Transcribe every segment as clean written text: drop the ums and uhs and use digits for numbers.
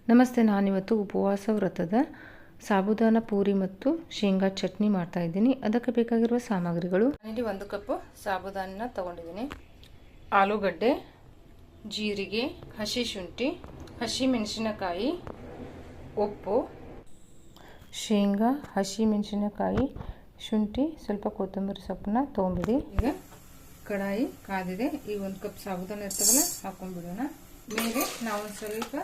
ನಮಸ್ತೆ, ನಾನಿವತ್ತು ಉಪವಾಸ ವ್ರತದ ಸಾಬುದಾನ ಪೂರಿ ಮತ್ತು ಶೇಂಗಾ ಚಟ್ನಿ ಮಾಡ್ತಾ ಇದ್ದೀನಿ. ಅದಕ್ಕೆ ಬೇಕಾಗಿರುವ ಸಾಮಗ್ರಿಗಳು: ನಾನಿಲ್ಲಿ 1 ಕಪ್ ಸಾಬುದಾನ ತಗೊಂಡಿದ್ದೀನಿ. ಆಲೂಗಡ್ಡೆ, ಜೀರಿಗೆ, ಹಸಿ ಶುಂಠಿ, ಹಸಿ ಮೆಣಸಿನಕಾಯಿ, ಉಪ್ಪು, ಶೇಂಗಾ, ಹಸಿ ಮೆಣಸಿನಕಾಯಿ, ಶುಂಠಿ, ಸ್ವಲ್ಪ ಕೊತ್ತಂಬರಿ ಸೊಪ್ಪನ್ನ ತೊಗೊಂಬಿಡಿ. ಈಗ ಕಡಾಯಿ ಕಾದಿದೆ. ಈಗ 1 ಕಪ್ ಸಾಬುದಾನ ಇರ್ತದಲ್ಲ, ಹಾಕೊಂಡ್ಬಿಡೋಣ. ಮೇಲೆ ನಾವು ಸ್ವಲ್ಪ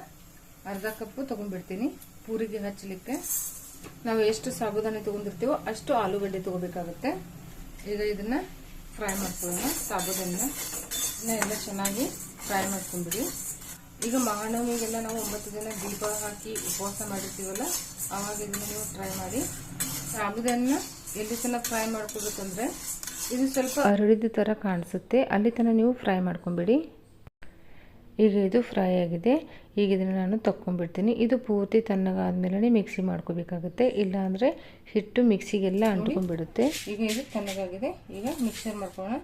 ಅರ್ಧ ಕಪ್ಪು ತೊಗೊಂಡ್ಬಿಡ್ತೀನಿ. ಪೂರಿಗೆ ಹಚ್ಚಲಿಕ್ಕೆ ನಾವು ಎಷ್ಟು ಸಾಬುದಾನಿ ತೊಗೊಂಡಿರ್ತೀವೋ ಅಷ್ಟು ಆಲೂಗಡ್ಡೆ ತೊಗೋಬೇಕಾಗುತ್ತೆ. ಈಗ ಇದನ್ನ ಫ್ರೈ ಮಾಡ್ಕೊಳ್ಳೋಣ. ಸಾಬುದಾನ ಎಲ್ಲ ಚೆನ್ನಾಗಿ ಫ್ರೈ ಮಾಡ್ಕೊಂಡ್ಬಿಡಿ. ಈಗ ಮಹಾನವಮಿಗೆಲ್ಲ ನಾವು 9 ದಿನ ದೀಪ ಹಾಕಿ ಉಪವಾಸ ಮಾಡಿರ್ತೀವಲ್ಲ, ಆವಾಗ ಇದನ್ನ ನೀವು ಟ್ರೈ ಮಾಡಿ. ಸಾಬುದಾನ ಎಲ್ಲಿ ತನಕ ಫ್ರೈ ಮಾಡ್ಕೋಬೇಕಂದ್ರೆ ಇದು ಸ್ವಲ್ಪ ಅರಳಿದ ಥರ ಕಾಣಿಸುತ್ತೆ, ಅಲ್ಲಿ ತನಕ ನೀವು ಫ್ರೈ ಮಾಡ್ಕೊಂಬಿಡಿ. ಈಗ ಇದು ಫ್ರೈ ಆಗಿದೆ. ಈಗ ಇದನ್ನು ನಾನು ತಕ್ಕೊಂಡ್ಬಿಡ್ತೀನಿ. ಇದು ಪೂರ್ತಿ ತಣ್ಣಗಾದ್ಮೇಲೆ ಮಿಕ್ಸಿ ಮಾಡ್ಕೋಬೇಕಾಗುತ್ತೆ, ಇಲ್ಲಾಂದರೆ ಹಿಟ್ಟು ಮಿಕ್ಸಿಗೆಲ್ಲ ಅಂಟ್ಕೊಂಡ್ಬಿಡುತ್ತೆ. ಈಗ ಇದು ತಣ್ಣಗಾಗಿದೆ. ಈಗ ಮಿಕ್ಸರ್ ಮಾಡ್ಕೊಳ್ಳೋಣ.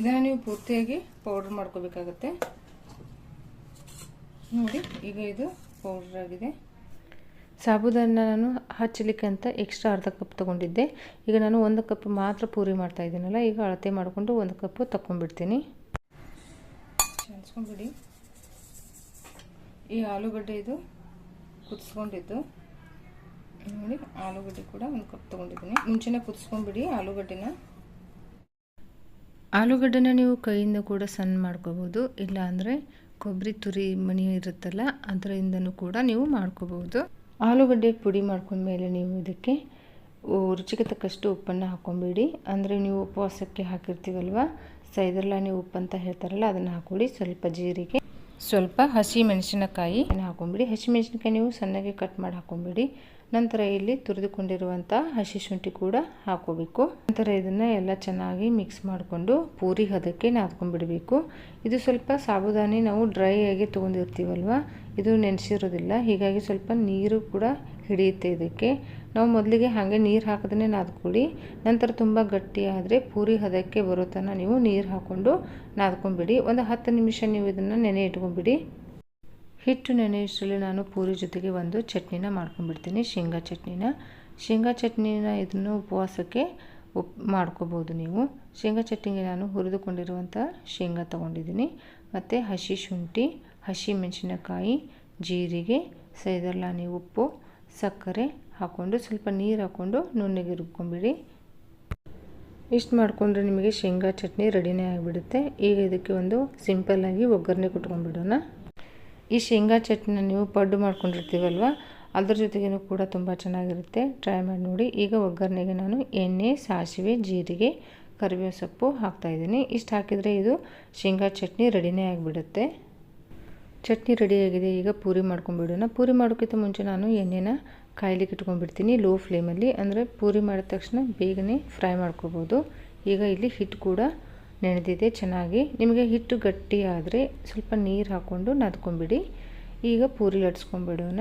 ಇದನ್ನು ನೀವು ಪೂರ್ತಿಯಾಗಿ ಪೌಡರ್ ಮಾಡ್ಕೋಬೇಕಾಗುತ್ತೆ. ನೋಡಿ, ಈಗ ಇದು ಪೌಡರ್ ಆಗಿದೆ. ಸಾಬುದಾನ ನಾನು ಹಚ್ಚಲಿಕ್ಕೆ ಅಂತ ಎಕ್ಸ್ಟ್ರಾ ಅರ್ಧ ಕಪ್ ತೊಗೊಂಡಿದ್ದೆ. ಈಗ ನಾನು 1 ಕಪ್ ಮಾತ್ರ ಪೂರಿ ಮಾಡ್ತಾ ಇದ್ದೀನಲ್ಲ, ಈಗ ಅಳತೆ ಮಾಡಿಕೊಂಡು 1 ಕಪ್ ತಕ್ಕೊಂಡ್ಬಿಡ್ತೀನಿ. ಚಾನ್ಸ್ಕೊಂಡ್ಬಿಡಿ. ಈ ಆಲೂಗಡ್ಡೆ ಇದು ಕುದಿಸ್ಕೊಂಡಿದ್ದು ನೋಡಿ. ಆಲೂಗಡ್ಡೆ ಕೂಡ 1 ಕಪ್ ತೊಗೊಂಡಿದ್ದೀನಿ. ಮುಂಚೆನೇ ಕುದಿಸ್ಕೊಂಡ್ಬಿಡಿ ಆಲೂಗಡ್ಡೆನ ನೀವು ಕೈಯಿಂದ ಕೂಡ ಸಣ್ಣ ಮಾಡ್ಕೋಬೋದು, ಇಲ್ಲಾಂದರೆ ಕೊಬ್ಬರಿ ತುರಿ ಮಣಿ ಇರುತ್ತಲ್ಲ ಅದರಿಂದನೂ ಕೂಡ ನೀವು ಮಾಡ್ಕೋಬೋದು. ಆಲೂಗಡ್ಡೆ ಪುಡಿ ಮಾಡ್ಕೊಂಡ್ಮೇಲೆ ನೀವು ಇದಕ್ಕೆ ರುಚಿಗೆ ತಕ್ಕಷ್ಟು ಉಪ್ಪನ್ನು ಹಾಕ್ಕೊಂಬಿಡಿ. ಅಂದರೆ ನೀವು ಉಪವಾಸಕ್ಕೆ ಹಾಕಿರ್ತೀವಲ್ವ, ಸೈದರ್ಲಾನಿ ಉಪ್ಪು ಅಂತ ಹೇಳ್ತಾರಲ್ಲ, ಅದನ್ನು ಹಾಕ್ಕೊಳ್ಳಿ. ಸ್ವಲ್ಪ ಜೀರಿಗೆ, ಸ್ವಲ್ಪ ಹಸಿ ಮೆಣಸಿನಕಾಯಿ ಹಾಕೊಂಬಿಡಿ. ಹಸಿ ಮೆಣಸಿನಕಾಯಿ ನೀವು ಸಣ್ಣಗೆ ಕಟ್ ಮಾಡಿ ಹಾಕೊಂಬಿಡಿ. ನಂತರ ಇಲ್ಲಿ ತುರಿದುಕೊಂಡಿರುವಂಥ ಹಸಿ ಶುಂಠಿ ಕೂಡ ಹಾಕೋಬೇಕು. ನಂತರ ಇದನ್ನು ಎಲ್ಲ ಚೆನ್ನಾಗಿ ಮಿಕ್ಸ್ ಮಾಡಿಕೊಂಡು ಪೂರಿ ಹದಕ್ಕೆ ನಾದ್ಕೊಂಡ್ಬಿಡಬೇಕು. ಇದು ಸ್ವಲ್ಪ ಸಾಬುದಾನಿ ನಾವು ಡ್ರೈ ಆಗಿ ತೊಗೊಂಡಿರ್ತೀವಲ್ವ, ಇದು ನೆನೆಸಿರೋದಿಲ್ಲ, ಹೀಗಾಗಿ ಸ್ವಲ್ಪ ನೀರು ಕೂಡ ಹಿಡಿಯುತ್ತೆ ಇದಕ್ಕೆ. ನಾವು ಮೊದಲಿಗೆ ಹಾಗೆ ನೀರು ಹಾಕೋದನ್ನೇ ನಾದ್ಕೊಳ್ಳಿ. ನಂತರ ತುಂಬ ಗಟ್ಟಿ ಆದರೆ ಪೂರಿ ಹದಕ್ಕೆ ಬರೋ ತನಕ ನೀವು ನೀರು ಹಾಕ್ಕೊಂಡು ನಾದ್ಕೊಂಬಿಡಿ. ಒಂದು 10 ನಿಮಿಷ ನೀವು ಇದನ್ನು ನೆನೆ ಇಟ್ಕೊಂಬಿಡಿ. ಹಿಟ್ಟು ನೆನೆಯಷ್ಟರಲ್ಲಿ ನಾನು ಪೂರಿ ಜೊತೆಗೆ ಒಂದು ಚಟ್ನಿನ ಮಾಡ್ಕೊಂಡ್ಬಿಡ್ತೀನಿ, ಶೇಂಗಾ ಚಟ್ನಿನ ಇದನ್ನು ಉಪವಾಸಕ್ಕೆ ಮಾಡ್ಕೋಬೋದು ನೀವು. ಶೇಂಗಾ ಚಟ್ನಿಗೆ ನಾನು ಹುರಿದುಕೊಂಡಿರುವಂಥ ಶೇಂಗಾ ತೊಗೊಂಡಿದ್ದೀನಿ, ಮತ್ತು ಹಸಿ ಶುಂಠಿ, ಹಸಿ ಮೆಣಸಿನಕಾಯಿ, ಜೀರಿಗೆ, ಸೈದರ್ಲಾನಿ ಉಪ್ಪು, ಸಕ್ಕರೆ ಹಾಕ್ಕೊಂಡು ಸ್ವಲ್ಪ ನೀರು ಹಾಕ್ಕೊಂಡು ನುಣ್ಣಗೆ ರುಬ್ಕೊಂಬಿಡಿ. ಇಷ್ಟು ಮಾಡಿಕೊಂಡ್ರೆ ನಿಮಗೆ ಶೇಂಗಾ ಚಟ್ನಿ ರೆಡಿನೇ ಆಗಿಬಿಡುತ್ತೆ. ಈಗ ಇದಕ್ಕೆ ಒಂದು ಸಿಂಪಲ್ಲಾಗಿ ಒಗ್ಗರಣೆ ಕೊಟ್ಕೊಂಡ್ಬಿಡೋಣ. ಈ ಶೇಂಗಾ ಚಟ್ನಿನ ನೀವು ಪಡ್ಡು ಮಾಡ್ಕೊಂಡಿರ್ತೀವಲ್ವ, ಅದ್ರ ಜೊತೆಗೇನು ಕೂಡ ತುಂಬ ಚೆನ್ನಾಗಿರುತ್ತೆ. ಟ್ರೈ ಮಾಡಿ ನೋಡಿ. ಈಗ ಒಗ್ಗರಣೆಗೆ ನಾನು ಎಣ್ಣೆ, ಸಾಸಿವೆ, ಜೀರಿಗೆ, ಕರಿಬೇವು ಸೊಪ್ಪು ಹಾಕ್ತಾಯಿದ್ದೀನಿ. ಇಷ್ಟು ಹಾಕಿದರೆ ಇದು ಶೇಂಗಾ ಚಟ್ನಿ ರೆಡಿನೇ ಆಗಿಬಿಡುತ್ತೆ. ಚಟ್ನಿ ರೆಡಿಯಾಗಿದೆ. ಈಗ ಪೂರಿ ಮಾಡ್ಕೊಂಡ್ಬಿಡೋಣ. ಪೂರಿ ಮಾಡೋಕ್ಕಿಂತ ಮುಂಚೆ ನಾನು ಎಣ್ಣೆನ ಕಾಯ್ಲಿಕ್ಕೆ ಇಟ್ಕೊಂಡ್ಬಿಡ್ತೀನಿ ಲೋ ಫ್ಲೇಮಲ್ಲಿ, ಅಂದರೆ ಪೂರಿ ಮಾಡಿದ ತಕ್ಷಣ ಬೇಗನೆ ಫ್ರೈ ಮಾಡ್ಕೋಬೋದು. ಈಗ ಇಲ್ಲಿ ಹಿಟ್ಟು ಕೂಡ ನೆನೆದಿದೆ ಚೆನ್ನಾಗಿ. ನಿಮಗೆ ಹಿಟ್ಟು ಗಟ್ಟಿ ಆದರೆ ಸ್ವಲ್ಪ ನೀರು ಹಾಕ್ಕೊಂಡು ನಾದ್ಕೊಂಬಿಡಿ. ಈಗ ಪೂರಿ ಲಟ್ಸ್ಕೊಂಡ್ಬಿಡೋಣ.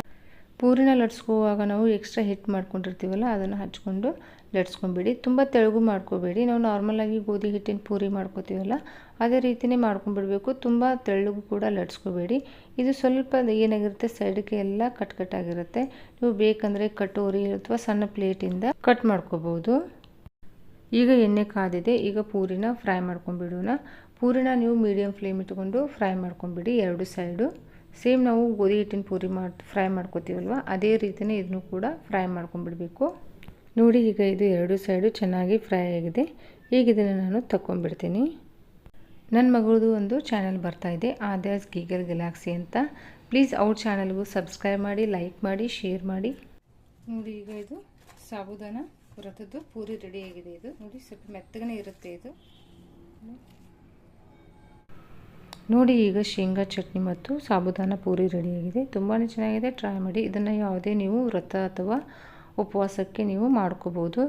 ಪೂರಿನ ಲಟ್ಸ್ಕೋವಾಗ ನಾವು ಎಕ್ಸ್ಟ್ರಾ ಹಿಟ್ಟು ಮಾಡ್ಕೊಂಡಿರ್ತೀವಲ್ಲ, ಅದನ್ನು ಹಚ್ಕೊಂಡು ಲಟ್ಸ್ಕೊಂಬಿಡಿ. ತುಂಬ ತೆಳುಗು ಮಾಡ್ಕೋಬೇಡಿ. ನಾವು ನಾರ್ಮಲಾಗಿ ಗೋಧಿ ಹಿಟ್ಟಿನ ಪೂರಿ ಮಾಡ್ಕೋತೀವಲ್ಲ, ಅದೇ ರೀತಿಯೇ ಮಾಡ್ಕೊಂಡ್ಬಿಡ್ಬೇಕು. ತುಂಬ ತೆಳ್ಳಗೂ ಕೂಡ ಲಟ್ಸ್ಕೋಬೇಡಿ. ಇದು ಸ್ವಲ್ಪ ಏನಾಗಿರುತ್ತೆ, ಸೈಡ್ಗೆ ಎಲ್ಲ ಕಟ್ಟಾಗಿರುತ್ತೆ. ನೀವು ಬೇಕಂದರೆ ಕಟೋರಿ ಅಥವಾ ಸಣ್ಣ ಪ್ಲೇಟಿಂದ ಕಟ್ ಮಾಡ್ಕೋಬೋದು. ಈಗ ಎಣ್ಣೆ ಕಾದಿದೆ. ಈಗ ಪೂರಿನ ಫ್ರೈ ಮಾಡ್ಕೊಂಡ್ಬಿಡೋಣ. ಪೂರಿನ ನೀವು ಮೀಡಿಯಮ್ ಫ್ಲೇಮ್ ಇಟ್ಕೊಂಡು ಫ್ರೈ ಮಾಡ್ಕೊಂಬಿಡಿ 2 ಸೈಡು. ಸೇಮ್ ನಾವು ಗೋಧಿ ಹಿಟ್ಟಿನ ಪೂರಿ ಫ್ರೈ ಮಾಡ್ಕೋತೀವಲ್ವ, ಅದೇ ರೀತಿಯೇ ಇದನ್ನು ಕೂಡ ಫ್ರೈ ಮಾಡ್ಕೊಂಡ್ಬಿಡಬೇಕು. ನೋಡಿ, ಈಗ ಇದು 2 ಸೈಡು ಚೆನ್ನಾಗಿ ಫ್ರೈ ಆಗಿದೆ. ಈಗ ಇದನ್ನು ನಾನು ತಗೊಂಡ್ಬಿಡ್ತೀನಿ. ನನ್ನ ಮಗಳದು ಒಂದು ಚಾನಲ್ ಬರ್ತಾಯಿದೆ, ಆದ್ಯಾಸ್ ಗೀಗಲ್ ಗ್ಯಾಲಕ್ಸಿ ಅಂತ. ಪ್ಲೀಸ್ ಅವ್ರ ಚಾನಲ್ಗೂ ಸಬ್ಸ್ಕ್ರೈಬ್ ಮಾಡಿ, ಲೈಕ್ ಮಾಡಿ, ಶೇರ್ ಮಾಡಿ. ನೋಡಿ, ಈಗ ಇದು ಸಾಬುದಾನ ವ್ರತದ್ದು ಪೂರಿ ರೆಡಿಯಾಗಿದೆ. ಇದು ನೋಡಿ, ಸ್ವಲ್ಪ ಮೆತ್ತಗನೇ ಇರುತ್ತೆ ಇದು. ನೋಡಿ, ಈಗ ಶೇಂಗಾ ಚಟ್ನಿ ಮತ್ತು ಸಾಬುದಾನ ಪೂರಿ ರೆಡಿಯಾಗಿದೆ. ತುಂಬಾ ಚೆನ್ನಾಗಿದೆ. ಟ್ರೈ ಮಾಡಿ. ಇದನ್ನು ಯಾವುದೇ ನೀವು ವ್ರತ ಅಥವಾ ಉಪವಾಸಕ್ಕೆ ನೀವು ಮಾಡ್ಕೋಬೋದು.